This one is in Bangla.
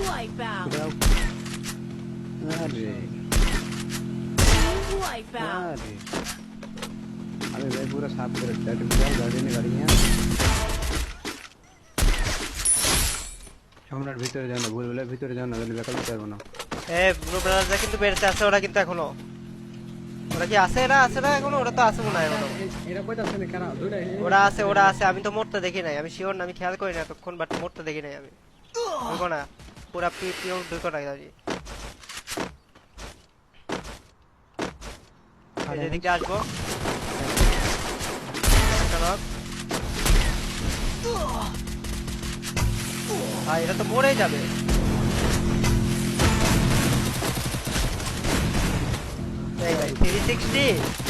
Wipeout. আরে Wipeout. আরে अबे भाई पूरा साफ कर रखा है गाड़ी ने गाड़ी है সম্রাট ভিতরে যাও না ভুলভুলা ভিতরে যাও না তাহলে বেকার পারবো না এ ব্রো ব্রাদাররা কিন্তু বেরতে আছে ওরা কিন্তু এখনো ওরা কি আছে না এখনো ওরা তো আছে মনে হয় এখনো এরা কইতা আছে না কেন দুইটা ওরা আছে আমি তো মরতে দেখি নাই আমি শিওর না আমি খেয়াল করি না এতক্ষণ বাট মরতে দেখি নাই আমি দেখো না পুরা পিও ঢুকো না গাড়ি এই যে দিকে আসবো ভাই এটা তো মরেই যাবে এই ভাই 360